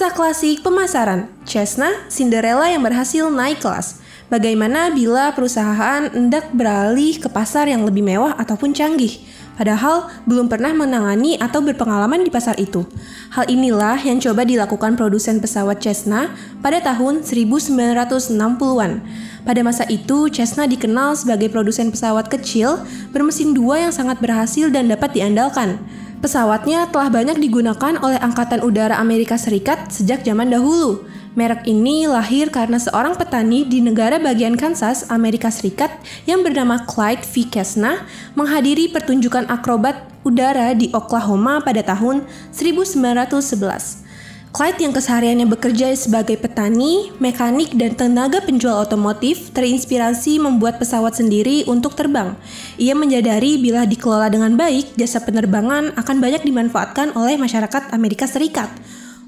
Kisah klasik pemasaran, Cessna, Cinderella yang berhasil naik kelas. Bagaimana bila perusahaan hendak beralih ke pasar yang lebih mewah ataupun canggih, padahal belum pernah menangani atau berpengalaman di pasar itu. Hal inilah yang coba dilakukan produsen pesawat Cessna pada tahun 1960-an. Pada masa itu, Cessna dikenal sebagai produsen pesawat kecil bermesin dua yang sangat berhasil dan dapat diandalkan. Pesawatnya telah banyak digunakan oleh Angkatan Udara Amerika Serikat sejak zaman dahulu. Merek ini lahir karena seorang petani di negara bagian Kansas, Amerika Serikat yang bernama Clyde V. Cessna menghadiri pertunjukan akrobat udara di Oklahoma pada tahun 1911. Clyde yang kesehariannya bekerja sebagai petani, mekanik, dan tenaga penjual otomotif terinspirasi membuat pesawat sendiri untuk terbang. Ia menyadari bila dikelola dengan baik, jasa penerbangan akan banyak dimanfaatkan oleh masyarakat Amerika Serikat.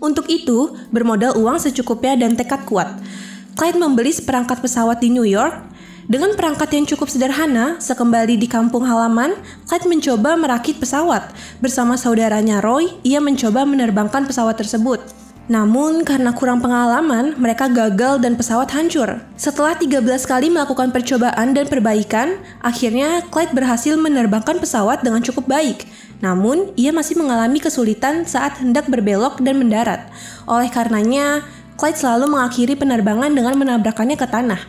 Untuk itu, bermodal uang secukupnya dan tekad kuat, Clyde membeli seperangkat pesawat di New York. Dengan perangkat yang cukup sederhana, sekembali di kampung halaman, Clyde mencoba merakit pesawat. Bersama saudaranya Roy, ia mencoba menerbangkan pesawat tersebut. Namun, karena kurang pengalaman, mereka gagal dan pesawat hancur. Setelah 13 kali melakukan percobaan dan perbaikan, akhirnya Clyde berhasil menerbangkan pesawat dengan cukup baik. Namun, ia masih mengalami kesulitan saat hendak berbelok dan mendarat. Oleh karenanya, Clyde selalu mengakhiri penerbangan dengan menabrakannya ke tanah.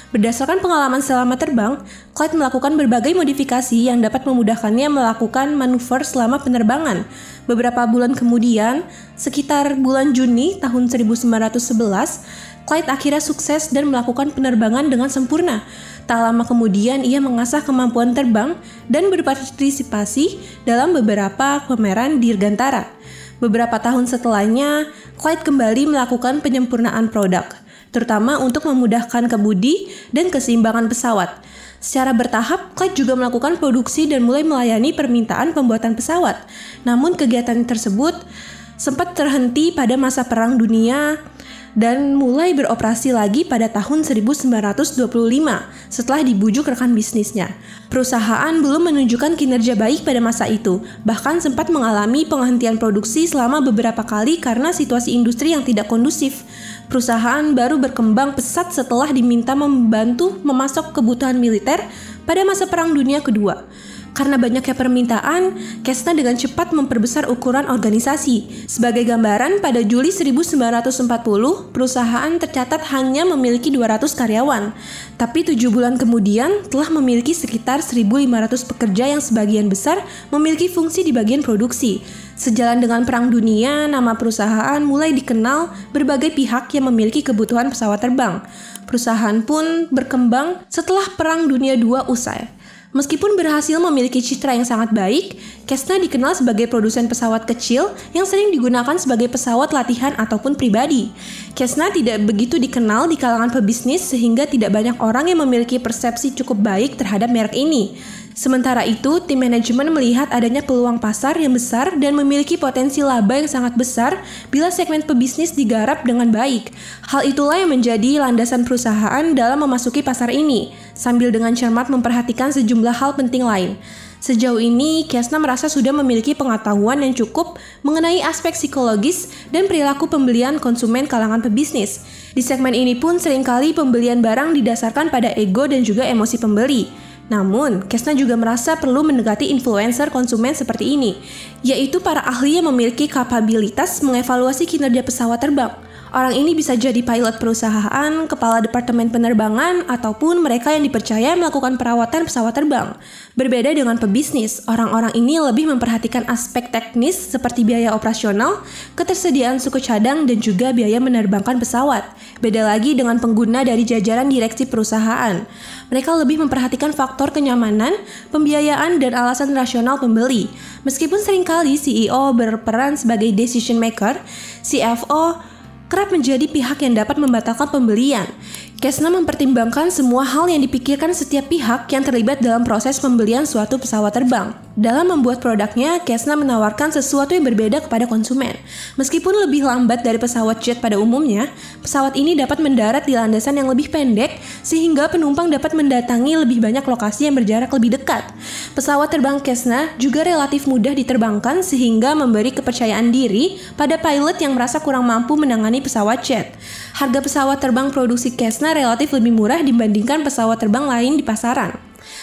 Berdasarkan pengalaman selama terbang, Clyde melakukan berbagai modifikasi yang dapat memudahkannya melakukan manuver selama penerbangan. Beberapa bulan kemudian, sekitar bulan Juni tahun 1911, Clyde akhirnya sukses dan melakukan penerbangan dengan sempurna. Tak lama kemudian, ia mengasah kemampuan terbang dan berpartisipasi dalam beberapa pameran dirgantara. Beberapa tahun setelahnya, Clyde kembali melakukan penyempurnaan produk, terutama untuk memudahkan kemudi dan keseimbangan pesawat. Secara bertahap, Clyde juga melakukan produksi dan mulai melayani permintaan pembuatan pesawat. Namun kegiatan tersebut sempat terhenti pada masa Perang Dunia dan mulai beroperasi lagi pada tahun 1925 setelah dibujuk rekan bisnisnya. Perusahaan belum menunjukkan kinerja baik pada masa itu, bahkan sempat mengalami penghentian produksi selama beberapa kali karena situasi industri yang tidak kondusif. Perusahaan baru berkembang pesat setelah diminta membantu memasok kebutuhan militer pada masa Perang Dunia Kedua. Karena banyaknya permintaan, Cessna dengan cepat memperbesar ukuran organisasi. Sebagai gambaran, pada Juli 1940, perusahaan tercatat hanya memiliki 200 karyawan. Tapi 7 bulan kemudian telah memiliki sekitar 1.500 pekerja yang sebagian besar memiliki fungsi di bagian produksi. Sejalan dengan Perang Dunia, nama perusahaan mulai dikenal berbagai pihak yang memiliki kebutuhan pesawat terbang. Perusahaan pun berkembang setelah Perang Dunia II usai. Meskipun berhasil memiliki citra yang sangat baik, Cessna dikenal sebagai produsen pesawat kecil yang sering digunakan sebagai pesawat latihan ataupun pribadi. Cessna tidak begitu dikenal di kalangan pebisnis sehingga tidak banyak orang yang memiliki persepsi cukup baik terhadap merek ini. Sementara itu, tim manajemen melihat adanya peluang pasar yang besar dan memiliki potensi laba yang sangat besar bila segmen pebisnis digarap dengan baik. Hal itulah yang menjadi landasan perusahaan dalam memasuki pasar ini, sambil dengan cermat memperhatikan sejumlah hal penting lain. Sejauh ini, Cessna merasa sudah memiliki pengetahuan yang cukup mengenai aspek psikologis dan perilaku pembelian konsumen kalangan pebisnis. Di segmen ini pun seringkali pembelian barang didasarkan pada ego dan juga emosi pembeli. Namun, Cessna juga merasa perlu mendekati influencer konsumen seperti ini, yaitu para ahli yang memiliki kapabilitas mengevaluasi kinerja pesawat terbang. Orang ini bisa jadi pilot perusahaan, kepala departemen penerbangan, ataupun mereka yang dipercaya melakukan perawatan pesawat terbang. Berbeda dengan pebisnis, orang-orang ini lebih memperhatikan aspek teknis seperti biaya operasional, ketersediaan suku cadang, dan juga biaya menerbangkan pesawat. Beda lagi dengan pengguna dari jajaran direksi perusahaan. Mereka lebih memperhatikan faktor kenyamanan, pembiayaan, dan alasan rasional pembeli. Meskipun seringkali CEO berperan sebagai decision maker, CFO kerap menjadi pihak yang dapat membatalkan pembelian. Kessna mempertimbangkan semua hal yang dipikirkan setiap pihak yang terlibat dalam proses pembelian suatu pesawat terbang. Dalam membuat produknya, Kessna menawarkan sesuatu yang berbeda kepada konsumen. Meskipun lebih lambat dari pesawat jet pada umumnya, pesawat ini dapat mendarat di landasan yang lebih pendek sehingga penumpang dapat mendatangi lebih banyak lokasi yang berjarak lebih dekat. Pesawat terbang Kessna juga relatif mudah diterbangkan sehingga memberi kepercayaan diri pada pilot yang merasa kurang mampu menangani pesawat jet. Harga pesawat terbang produksi Kessna relatif lebih murah dibandingkan pesawat terbang lain di pasaran.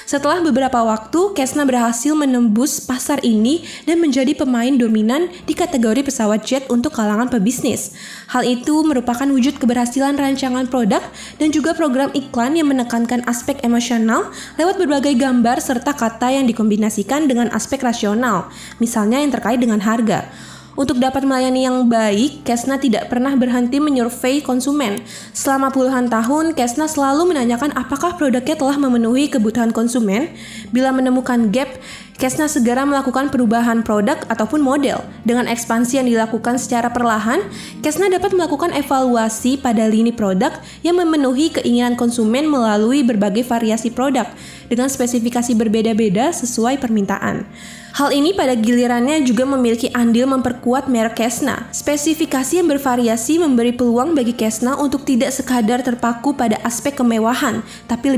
Setelah beberapa waktu, Kessna berhasil menembus pasar ini dan menjadi pemain dominan di kategori pesawat jet untuk kalangan pebisnis. Hal itu merupakan wujud keberhasilan rancangan produk dan juga program iklan yang menekankan aspek emosional lewat berbagai gambar serta kata yang dikombinasikan dengan aspek rasional, misalnya yang terkait dengan harga. Untuk dapat melayani yang baik, Kessna tidak pernah berhenti menyurvei konsumen. Selama puluhan tahun, Kessna selalu menanyakan apakah produknya telah memenuhi kebutuhan konsumen. Bila menemukan gap, Kessna segera melakukan perubahan produk ataupun model. Dengan ekspansi yang dilakukan secara perlahan, Kessna dapat melakukan evaluasi pada lini produk yang memenuhi keinginan konsumen melalui berbagai variasi produk dengan spesifikasi berbeda-beda sesuai permintaan. Hal ini pada gilirannya juga memiliki andil memperkuat merek Kessna. Spesifikasi yang bervariasi memberi peluang bagi Kessna untuk tidak sekadar terpaku pada aspek kemewahan, tapi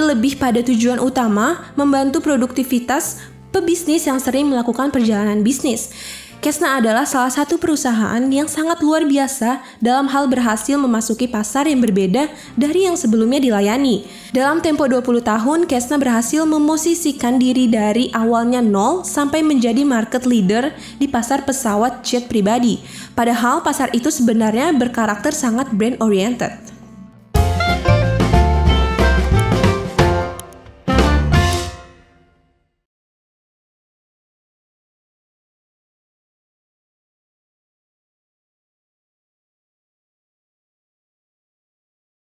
lebih pada tujuan utama, membantu produktivitas pebisnis yang sering melakukan perjalanan bisnis. Kessna adalah salah satu perusahaan yang sangat luar biasa dalam hal berhasil memasuki pasar yang berbeda dari yang sebelumnya dilayani. Dalam tempo 20 tahun, Kessna berhasil memosisikan diri dari awalnya nol sampai menjadi market leader di pasar pesawat jet pribadi. Padahal pasar itu sebenarnya berkarakter sangat brand oriented.